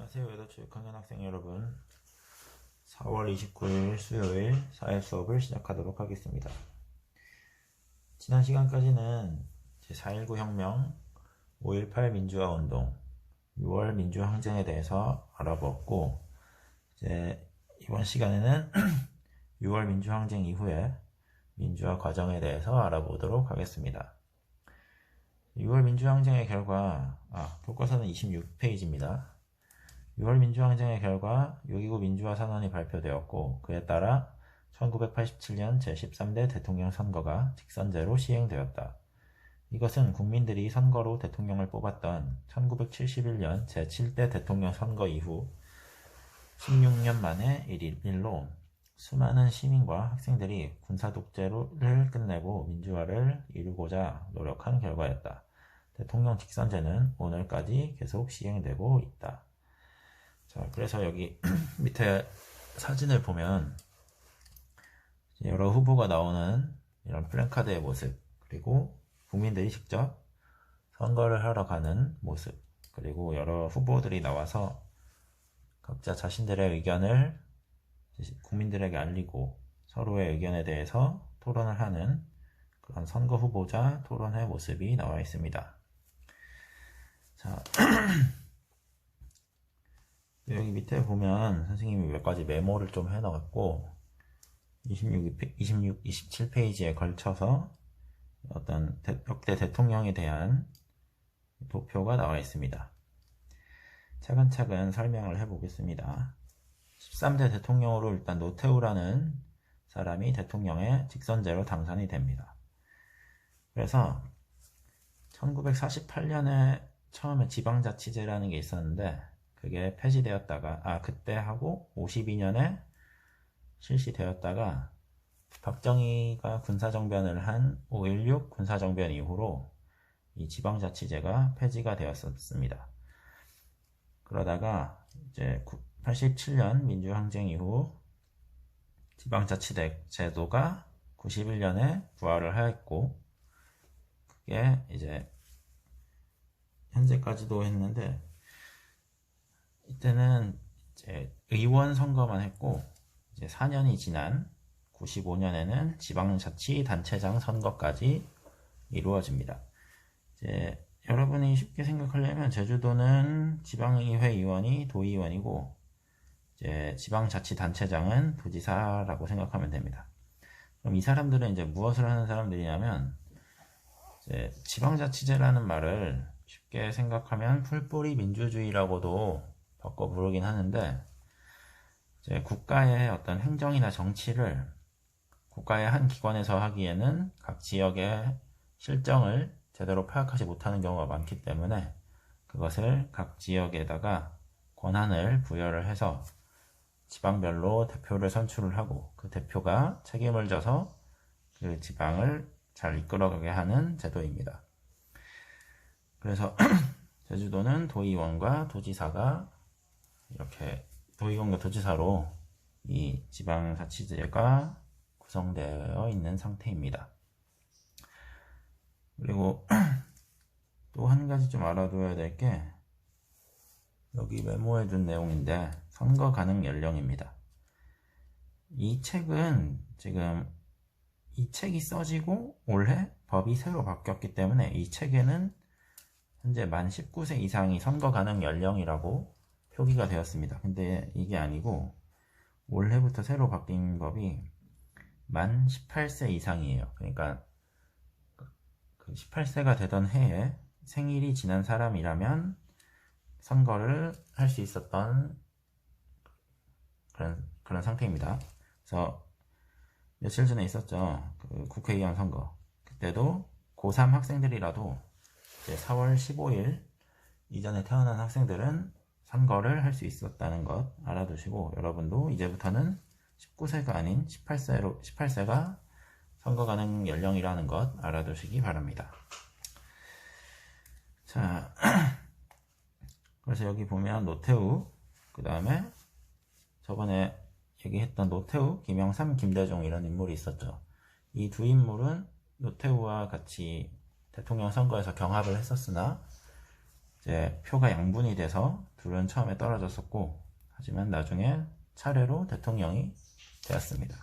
안녕하세요. 여자체육학년 학생 여러분. 4월 29일 수요일 사회 수업을 시작하도록 하겠습니다. 지난 시간까지는 제4.19 혁명, 5.18 민주화 운동, 6월 민주항쟁에 대해서 알아보았고, 이번 시간에는 6월 민주항쟁 이후에 민주화 과정에 대해서 알아보도록 하겠습니다. 6월 민주항쟁의 결과, 교과서는 26페이지입니다. 6월 민주항쟁의 결과 6.29 민주화 선언이 발표되었고, 그에 따라 1987년 제13대 대통령 선거가 직선제로 시행되었다. 이것은 국민들이 선거로 대통령을 뽑았던 1971년 제7대 대통령 선거 이후 16년 만에 일로 수많은 시민과 학생들이 군사독재를 끝내고 민주화를 이루고자 노력한 결과였다. 대통령 직선제는 오늘까지 계속 시행되고 있다. 자, 그래서 여기 밑에 사진을 보면 여러 후보가 나오는 이런 플랜카드의 모습, 그리고 국민들이 직접 선거를 하러 가는 모습, 그리고 여러 후보들이 나와서 각자 자신들의 의견을 국민들에게 알리고 서로의 의견에 대해서 토론을 하는 그런 선거 후보자 토론회 모습이 나와 있습니다. 자, 여기 밑에 보면 선생님이 몇 가지 메모를 좀 해놨고 27페이지에 걸쳐서 어떤 역대 대통령에 대한 도표가 나와 있습니다. 차근차근 설명을 해보겠습니다. 13대 대통령으로 일단 노태우라는 사람이 대통령의 직선제로 당선이 됩니다. 그래서 1948년에 처음에 지방자치제라는 게 있었는데 그게 폐지되었다가 그때 하고 52년에 실시되었다가 박정희가 군사정변을 한 5.16 군사정변 이후로 이 지방자치제가 폐지가 되었었습니다. 그러다가 이제 87년 민주항쟁 이후 지방자치제도가 91년에 부활을 하였고 그게 이제 현재까지도 했는데 이때는 이제 의원 선거만 했고 이제 4년이 지난 95년에는 지방자치단체장 선거까지 이루어집니다. 이제 여러분이 쉽게 생각하려면 제주도는 지방의회 의원이 도의원이고 이제 지방자치단체장은 도지사라고 생각하면 됩니다. 그럼 이 사람들은 이제 무엇을 하는 사람들이냐면 이제 지방자치제라는 말을 쉽게 생각하면 풀뿌리 민주주의라고도 바꿔 부르긴 하는데 이제 국가의 어떤 행정이나 정치를 국가의 한 기관에서 하기에는 각 지역의 실정을 제대로 파악하지 못하는 경우가 많기 때문에 그것을 각 지역에다가 권한을 부여를 해서 지방별로 대표를 선출을 하고 그 대표가 책임을 져서 그 지방을 잘 이끌어가게 하는 제도입니다. 그래서 제주도는 도의원과 도지사가 이렇게 도의원과 도지사로 이 지방자치제가 구성되어 있는 상태입니다. 그리고 또 한 가지 좀 알아둬야 될 게 여기 메모해 둔 내용인데 선거 가능 연령입니다. 이 책은 지금 이 책이 써지고 올해 법이 새로 바뀌었기 때문에 이 책에는 현재 만 19세 이상이 선거 가능 연령이라고 표기가 되었습니다. 근데 이게 아니고 올해부터 새로 바뀐 법이 만 18세 이상이에요. 그러니까 그 18세가 되던 해에 생일이 지난 사람이라면 선거를 할 수 있었던 그런 상태입니다. 그래서 며칠 전에 있었죠. 그 국회의원 선거. 그때도 고3 학생들이라도 이제 4월 15일 이전에 태어난 학생들은 선거를 할 수 있었다는 것 알아두시고 여러분도 이제부터는 19세가 아닌 18세가 선거 가능 연령이라는 것 알아두시기 바랍니다. 자, 그래서 여기 보면 노태우, 그 다음에 저번에 얘기했던 노태우, 김영삼, 김대중 이런 인물이 있었죠. 이 두 인물은 노태우와 같이 대통령 선거에서 경합을 했었으나 이제 표가 양분이 돼서 둘은 처음에 떨어졌었고, 하지만 나중에 차례로 대통령이 되었습니다.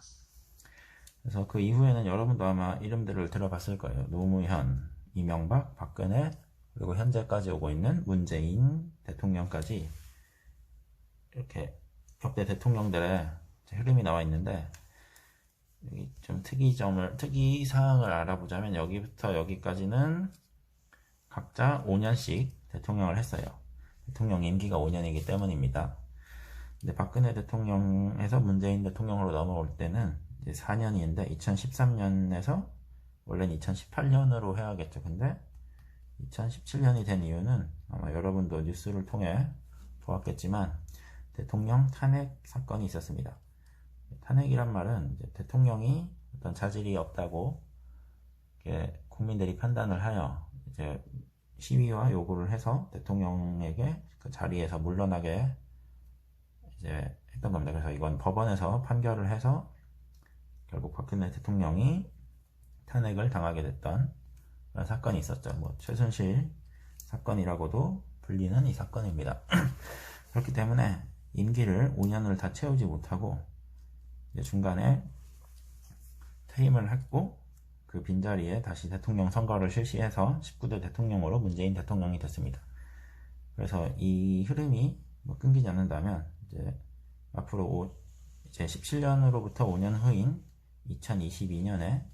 그래서 그 이후에는 여러분도 아마 이름들을 들어봤을 거예요. 노무현, 이명박, 박근혜, 그리고 현재까지 오고 있는 문재인 대통령까지 이렇게 역대 대통령들의 흐름이 나와 있는데, 여기 좀 특이사항을 알아보자면 여기부터 여기까지는 각자 5년씩 대통령을 했어요. 대통령 임기가 5년이기 때문입니다. 근데 박근혜 대통령에서 문재인 대통령으로 넘어올 때는 이제 4년인데 2013년에서 원래는 2018년으로 해야겠죠. 근데 2017년이 된 이유는 아마 여러분도 뉴스를 통해 보았겠지만 대통령 탄핵 사건이 있었습니다. 탄핵이란 말은 이제 대통령이 어떤 자질이 없다고 국민들이 판단을 하여 이제 시위와 요구를 해서 대통령에게 그 자리에서 물러나게 이제 했던 겁니다. 그래서 이건 법원에서 판결을 해서 결국 박근혜 대통령이 탄핵을 당하게 됐던 그런 사건이 있었죠. 뭐 최순실 사건이라고도 불리는 이 사건입니다. 그렇기 때문에 임기를 5년을 다 채우지 못하고 이제 중간에 퇴임을 했고 그 빈자리에 다시 대통령 선거를 실시해서 19대 대통령으로 문재인 대통령이 됐습니다. 그래서 이 흐름이 뭐 끊기지 않는다면 이제 앞으로 이제 17년으로부터 5년 후인 2022년에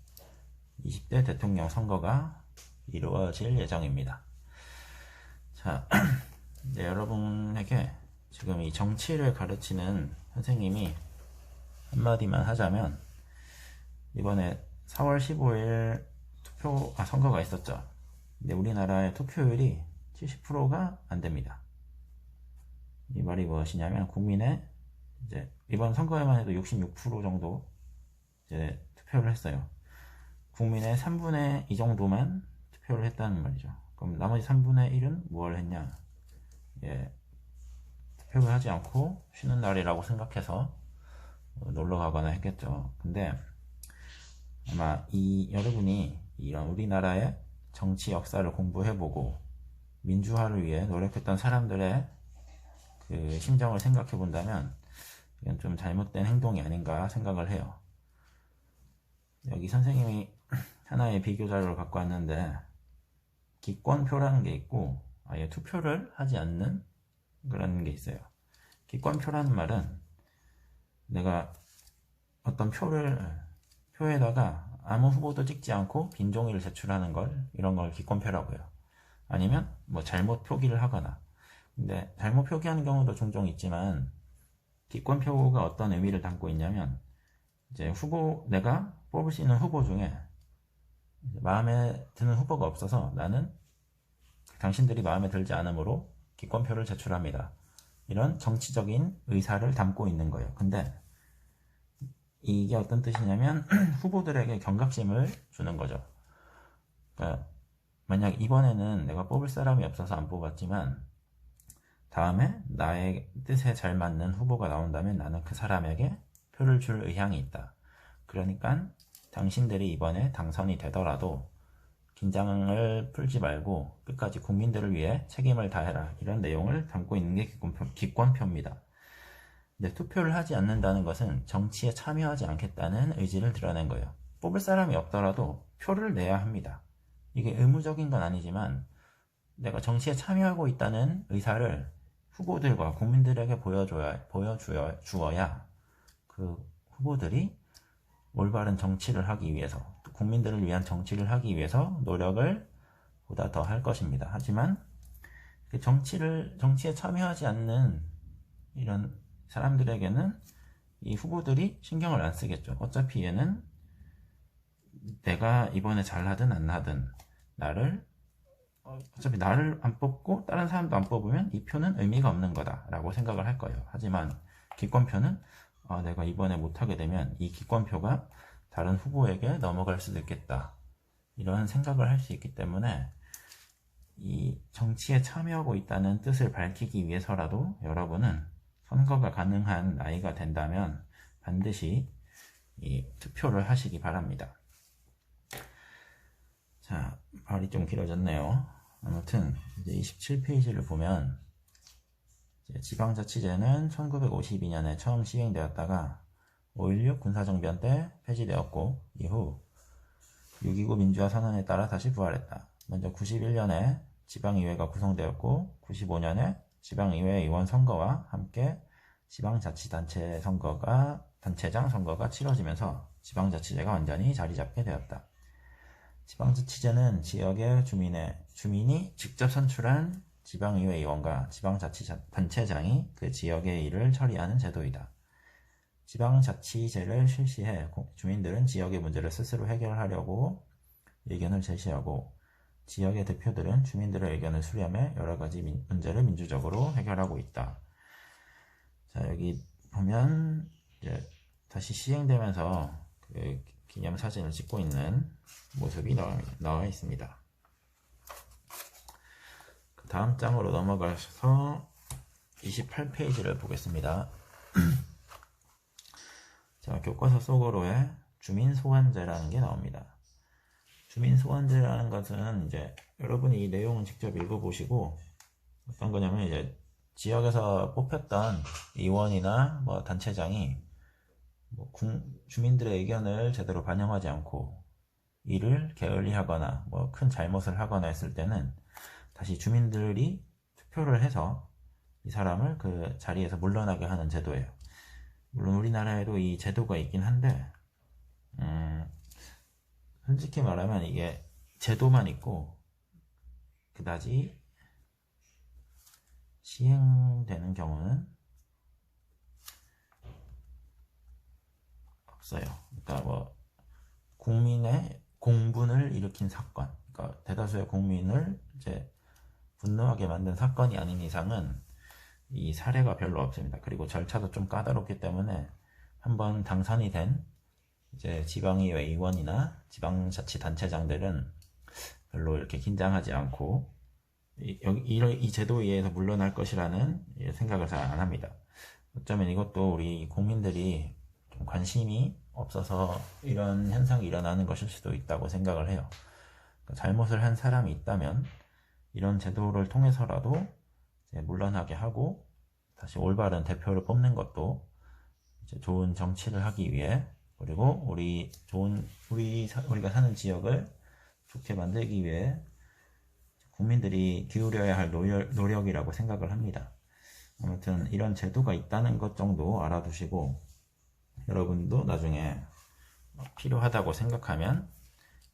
20대 대통령 선거가 이루어질 예정입니다. 자, 이제 여러분에게 지금 이 정치를 가르치는 선생님이 한마디만 하자면, 이번에 4월 15일 선거가 있었죠. 근데 우리나라의 투표율이 70%가 안 됩니다. 이 말이 무엇이냐면, 국민의 이제 이번 선거에만 해도 66% 정도 이제 투표를 했어요. 국민의 3분의 2 정도만 투표를 했다는 말이죠. 그럼 나머지 3분의 1은 뭘 했냐? 투표를 하지 않고 쉬는 날이라고 생각해서 놀러 가거나 했겠죠. 근데 아마 여러분이 이런 우리나라의 정치 역사를 공부해보고 민주화를 위해 노력했던 사람들의 그 심정을 생각해 본다면 이건 좀 잘못된 행동이 아닌가 생각을 해요. 여기 선생님이 하나의 비교 자료를 갖고 왔는데, 기권표라는 게 있고 아예 투표를 하지 않는 그런 게 있어요. 기권표라는 말은 내가 어떤 표에다가 아무 후보도 찍지 않고 빈 종이를 제출하는 이런 걸 기권표라고 해요. 아니면 뭐 잘못 표기를 하거나. 근데 잘못 표기하는 경우도 종종 있지만, 기권표가 어떤 의미를 담고 있냐면, 이제 내가 뽑을 수 있는 후보 중에 마음에 드는 후보가 없어서 나는 당신들이 마음에 들지 않으므로 기권표를 제출합니다. 이런 정치적인 의사를 담고 있는 거예요. 근데 이게 어떤 뜻이냐면 후보들에게 경각심을 주는 거죠. 그러니까 만약 이번에는 내가 뽑을 사람이 없어서 안 뽑았지만 다음에 나의 뜻에 잘 맞는 후보가 나온다면 나는 그 사람에게 표를 줄 의향이 있다. 그러니까 당신들이 이번에 당선이 되더라도 긴장을 풀지 말고 끝까지 국민들을 위해 책임을 다해라. 이런 내용을 담고 있는 게 기권표입니다. 근데 투표를 하지 않는다는 것은 정치에 참여하지 않겠다는 의지를 드러낸 거예요. 뽑을 사람이 없더라도 표를 내야 합니다. 이게 의무적인 건 아니지만 내가 정치에 참여하고 있다는 의사를 후보들과 국민들에게 보여주어야 그 후보들이 올바른 정치를 하기 위해서, 국민들을 위한 정치를 하기 위해서 노력을 보다 더 할 것입니다. 하지만 정치에 참여하지 않는 이런 사람들에게는 이 후보들이 신경을 안 쓰겠죠. 어차피 얘는 내가 이번에 잘하든 안 하든 어차피 나를 안 뽑고 다른 사람도 안 뽑으면 이 표는 의미가 없는 거다 라고 생각을 할 거예요. 하지만 기권표는 내가 이번에 못하게 되면 이 기권표가 다른 후보에게 넘어갈 수도 있겠다, 이런 생각을 할 수 있기 때문에 이 정치에 참여하고 있다는 뜻을 밝히기 위해서라도 여러분은 선거가 가능한 나이가 된다면 반드시 이 투표를 하시기 바랍니다. 자, 말이 좀 길어졌네요. 아무튼 이제 27페이지를 보면 지방자치제는 1952년에 처음 시행되었다가 5.16 군사정변 때 폐지되었고 이후 6.29 민주화 선언에 따라 다시 부활했다. 먼저 91년에 지방의회가 구성되었고 95년에 지방의회 의원 선거와 함께 단체장 선거가 치러지면서 지방자치제가 완전히 자리잡게 되었다. 지방자치제는 지역의 주민이 직접 선출한 지방의회 의원과 지방자치단체장이 그 지역의 일을 처리하는 제도이다. 지방자치제를 실시해 주민들은 지역의 문제를 스스로 해결하려고 의견을 제시하고 지역의 대표들은 주민들의 의견을 수렴해 여러가지 문제를 민주적으로 해결하고 있다. 자, 여기 보면 이제 다시 시행되면서 그 기념사진을 찍고 있는 모습이 나와 있습니다. 그 다음 장으로 넘어가서 28페이지를 보겠습니다. 자, 교과서 속으로의 주민소환제라는 게 나옵니다. 주민소환제라는 것은 이제 여러분이 이 내용을 직접 읽어보시고 어떤 거냐면 이제 지역에서 뽑혔던 의원이나 뭐 단체장이 뭐 주민들의 의견을 제대로 반영하지 않고 이를 게을리하거나 뭐 큰 잘못을 하거나 했을 때는 다시 주민들이 투표를 해서 이 사람을 그 자리에서 물러나게 하는 제도예요. 물론 우리나라에도 이 제도가 있긴 한데 솔직히 말하면 이게 제도만 있고 그다지 시행되는 경우는 없어요. 그러니까 뭐 국민의 공분을 일으킨 사건, 그러니까 대다수의 국민을 이제 분노하게 만든 사건이 아닌 이상은 이 사례가 별로 없습니다. 그리고 절차도 좀 까다롭기 때문에 한번 당선이 된 이제 지방의회 의원이나 지방자치단체장들은 별로 이렇게 긴장하지 않고 이 제도에 의해서 물러날 것이라는 생각을 잘 안 합니다. 어쩌면 이것도 우리 국민들이 좀 관심이 없어서 이런 현상이 일어나는 것일 수도 있다고 생각을 해요. 그러니까 잘못을 한 사람이 있다면 이런 제도를 통해서라도 이제 물러나게 하고 다시 올바른 대표를 뽑는 것도 이제 좋은 정치를 하기 위해, 그리고 우리가 사는 지역을 좋게 만들기 위해 국민들이 기울여야 할 노력이라고 생각을 합니다. 아무튼 이런 제도가 있다는 것 정도 알아두시고 여러분도 나중에 필요하다고 생각하면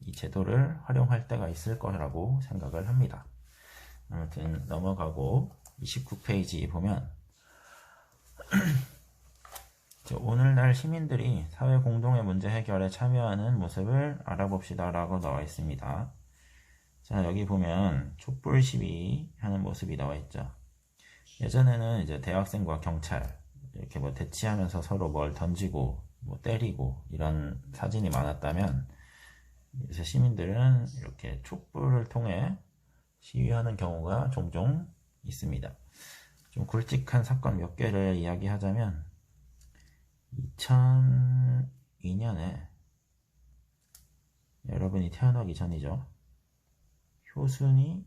이 제도를 활용할 때가 있을 거라고 생각을 합니다. 아무튼 넘어가고 29페이지 보면 오늘날 시민들이 사회 공동의 문제 해결에 참여하는 모습을 알아봅시다 라고 나와 있습니다. 자, 여기 보면 촛불 시위 하는 모습이 나와 있죠. 예전에는 이제 대학생과 경찰 이렇게 뭐 대치하면서 서로 뭘 던지고 뭐 때리고 이런 사진이 많았다면 이제 시민들은 이렇게 촛불을 통해 시위하는 경우가 종종 있습니다. 좀 굵직한 사건 몇 개를 이야기하자면 2002년에 여러분이 태어나기 전이죠. 효순이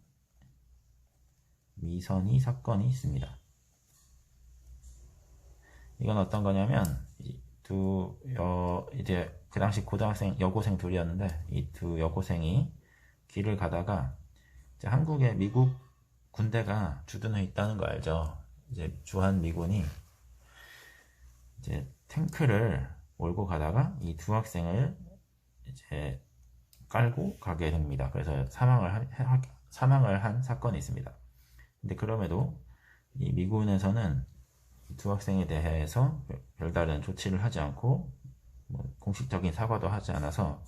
미선이 사건이 있습니다. 이건 어떤 거냐면 이제 그 당시 여고생 둘이었는데 이 두 여고생이 길을 가다가 이제 한국에 미국 군대가 주둔해 있다는 거 알죠? 이제 주한 미군이 이제 탱크를 몰고 가다가 이 두 학생을 이제 깔고 가게 됩니다. 그래서 사망을 한 사건이 있습니다. 근데 그럼에도 이 미군에서는 이 두 학생에 대해서 별다른 조치를 하지 않고 뭐 공식적인 사과도 하지 않아서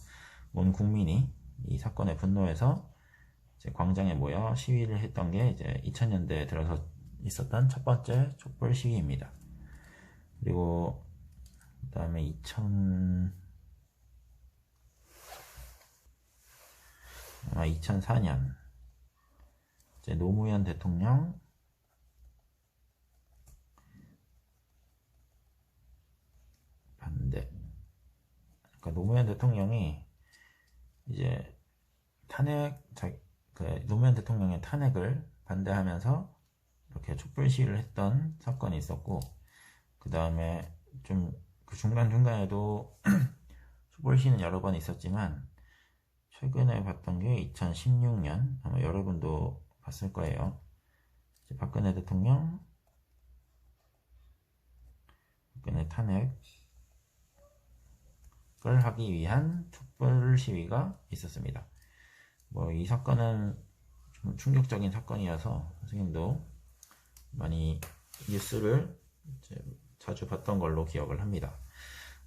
온 국민이 이 사건에 분노해서 이제 광장에 모여 시위를 했던 게 이제 2000년대에 들어서 있었던 첫 번째 촛불 시위입니다. 그리고 그 다음에 2004년 이제 노무현 대통령 반대. 그러니까 노무현 대통령이 이제 노무현 대통령의 탄핵을 반대하면서 이렇게 촛불 시위를 했던 사건이 있었고, 그 다음에 좀 그 중간중간에도 촛불 시위는 여러 번 있었지만, 최근에 봤던 게 2016년, 아마 여러분도 봤을 거예요. 박근혜 대통령, 박근혜 탄핵을 하기 위한 촛불 시위가 있었습니다. 뭐 이 사건은 좀 충격적인 사건이어서 선생님도 많이 뉴스를 자주 봤던 걸로 기억을 합니다.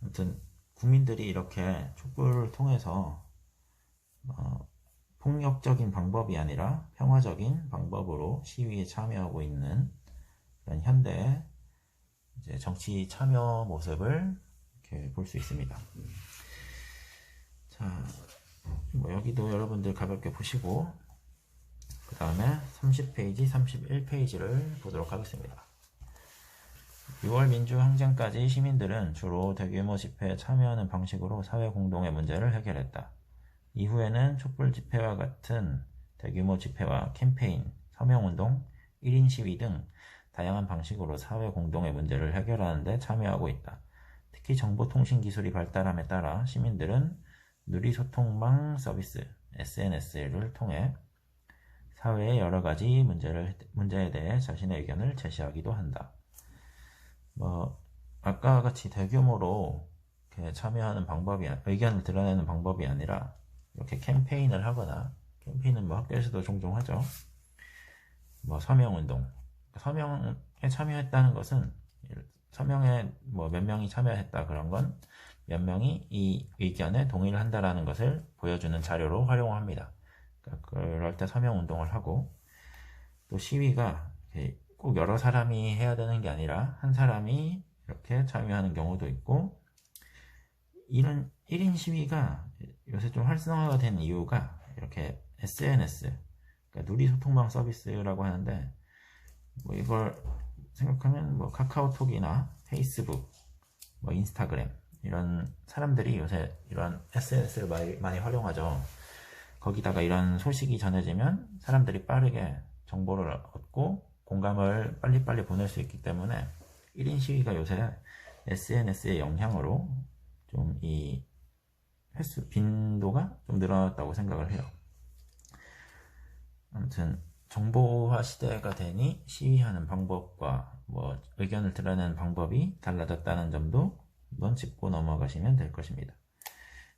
아무튼 국민들이 이렇게 촛불을 통해서 폭력적인 방법이 아니라 평화적인 방법으로 시위에 참여하고 있는 그런 현대의 이제 정치 참여 모습을 이렇게 볼 수 있습니다. 자, 뭐 여기도 여러분들 가볍게 보시고 그 다음에 30페이지, 31페이지를 보도록 하겠습니다. 6월 민주항쟁까지 시민들은 주로 대규모 집회에 참여하는 방식으로 사회공동의 문제를 해결했다. 이후에는 촛불 집회와 같은 대규모 집회와 캠페인, 서명운동, 1인 시위 등 다양한 방식으로 사회공동의 문제를 해결하는 데 참여하고 있다. 특히 정보통신기술이 발달함에 따라 시민들은 누리소통망 서비스, SNS를 통해 사회의 여러 가지 문제에 대해 자신의 의견을 제시하기도 한다. 뭐 아까 같이 대규모로 이렇게 참여하는 방법이, 의견을 드러내는 방법이 아니라 이렇게 캠페인을 하거나, 캠페인은 뭐 학교에서도 종종 하죠. 뭐 서명운동, 서명에 참여했다는 것은, 서명에 뭐 몇 명이 참여했다 그런 건 몇 명이 이 의견에 동의를 한다라는 것을 보여주는 자료로 활용합니다. 그러니까 그럴 때 서명운동을 하고, 또 시위가 꼭 여러 사람이 해야 되는 게 아니라 한 사람이 이렇게 참여하는 경우도 있고, 이런 1인 시위가 요새 좀 활성화가 된 이유가 이렇게 SNS, 그러니까 누리소통망 서비스라고 하는데, 뭐 이걸 생각하면 뭐 카카오톡이나 페이스북, 뭐 인스타그램, 이런 사람들이 요새 이런 SNS를 많이 활용하죠. 거기다가 이런 소식이 전해지면 사람들이 빠르게 정보를 얻고 공감을 빨리빨리 보낼 수 있기 때문에 1인 시위가 요새 SNS의 영향으로 좀 이 빈도가 좀 늘어났다고 생각을 해요. 아무튼 정보화 시대가 되니 시위하는 방법과 뭐 의견을 드러내는 방법이 달라졌다는 점도 한번 짚고 넘어가시면 될 것입니다.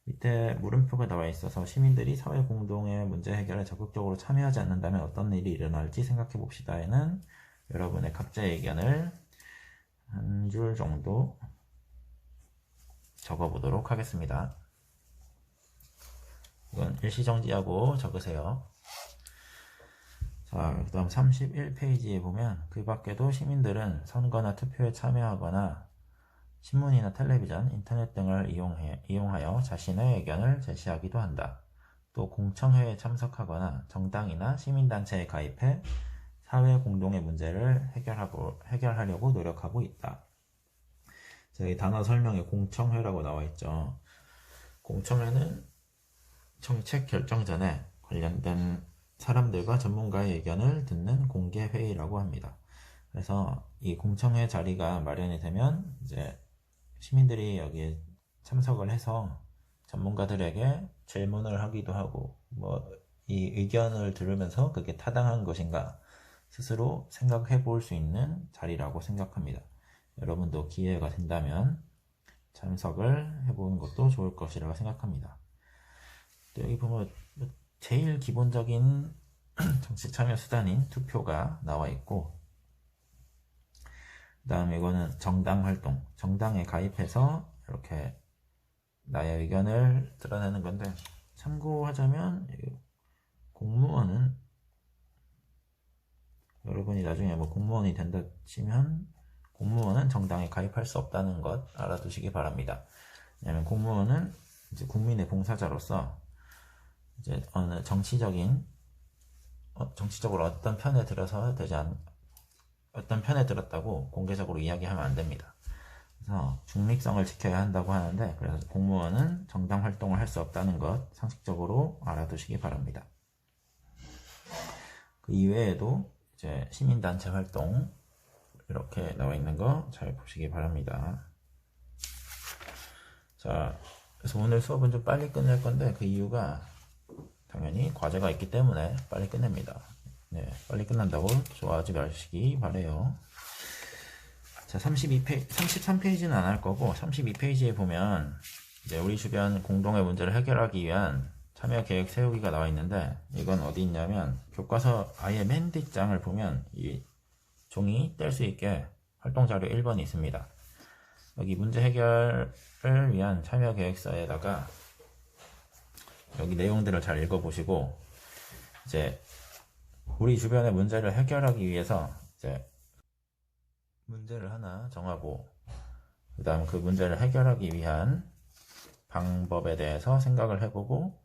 밑에 물음표가 나와 있어서 시민들이 사회 공동의 문제 해결에 적극적으로 참여하지 않는다면 어떤 일이 일어날지 생각해 봅시다에는 여러분의 각자의 의견을 한 줄 정도 적어 보도록 하겠습니다. 이건 일시정지하고 적으세요. 자, 그 다음 31페이지에 보면 그 밖에도 시민들은 선거나 투표에 참여하거나 신문이나 텔레비전, 인터넷 등을 이용하여 자신의 의견을 제시하기도 한다. 또 공청회에 참석하거나 정당이나 시민단체에 가입해 사회 공동의 문제를 해결하려고 노력하고 있다. 저희 단어 설명에 공청회라고 나와 있죠. 공청회는 정책 결정 전에 관련된 사람들과 전문가의 의견을 듣는 공개회의라고 합니다. 그래서 이 공청회 자리가 마련이 되면 이제 시민들이 여기에 참석을 해서 전문가들에게 질문을 하기도 하고, 뭐 이 의견을 들으면서 그게 타당한 것인가 스스로 생각해 볼 수 있는 자리라고 생각합니다. 여러분도 기회가 된다면 참석을 해보는 것도 좋을 것이라고 생각합니다. 또 여기 보면 제일 기본적인 정치 참여 수단인 투표가 나와 있고, 그 다음에 이거는 정당 활동, 정당에 가입해서 이렇게 나의 의견을 드러내는 건데, 참고하자면 공무원은, 여러분이 나중에 뭐 공무원이 된다 치면 공무원은 정당에 가입할 수 없다는 것 알아두시기 바랍니다. 왜냐하면 공무원은 이제 국민의 봉사자로서 이제 어느 정치적으로 어떤 편에 어떤 편에 들었다고 공개적으로 이야기하면 안 됩니다. 그래서 중립성을 지켜야 한다고 하는데, 그래서 공무원은 정당 활동을 할 수 없다는 것 상식적으로 알아두시기 바랍니다. 그 이외에도 이제 이제 시민단체 활동 이렇게 나와 있는 거 잘 보시기 바랍니다. 자, 그래서 오늘 수업은 좀 빨리 끝낼 건데 그 이유가 당연히 과제가 있기 때문에 빨리 끝냅니다. 네, 빨리 끝난다고 좋아하지 마시기 바래요. 자, 33페이지는 안 할 거고 32페이지에 보면 이제 우리 주변 공동의 문제를 해결하기 위한 참여 계획 세우기가 나와 있는데, 이건 어디 있냐면 교과서 아예 맨 뒷장을 보면 이 종이 뗄 수 있게 활동 자료 1번이 있습니다. 여기 문제 해결을 위한 참여 계획서에다가 여기 내용들을 잘 읽어보시고, 이제 우리 주변의 문제를 해결하기 위해서 이제 문제를 하나 정하고, 그 다음 그 문제를 해결하기 위한 방법에 대해서 생각을 해보고,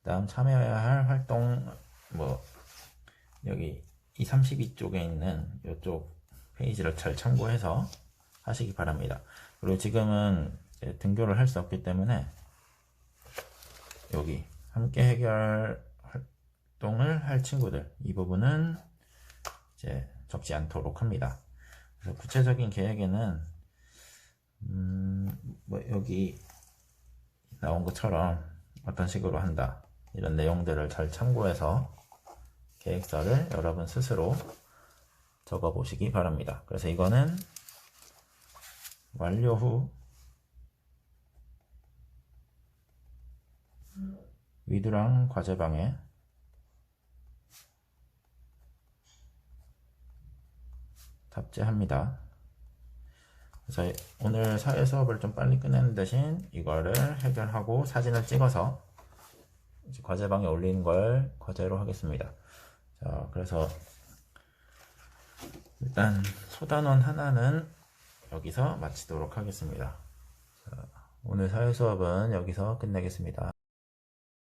그 다음 참여해야 할 활동, 여기 이 32쪽에 있는 이쪽 페이지를 잘 참고해서 하시기 바랍니다. 그리고 지금은 등교를 할 수 없기 때문에 여기 함께 해결 활동을 할 친구들, 이 부분은 이제 적지 않도록 합니다. 그래서 구체적인 계획에는 여기 나온 것처럼 어떤 식으로 한다, 이런 내용들을 잘 참고해서 계획서를 여러분 스스로 적어 보시기 바랍니다. 그래서 이거는 완료 후 위두랑 과제방에 탑재합니다. 그래서 오늘 사회 수업을 좀 빨리 끝내는 대신 이거를 해결하고 사진을 찍어서 이제 과제방에 올리는 걸 과제로 하겠습니다. 자, 그래서 일단 소단원 하나는 여기서 마치도록 하겠습니다. 자, 오늘 사회 수업은 여기서 끝내겠습니다.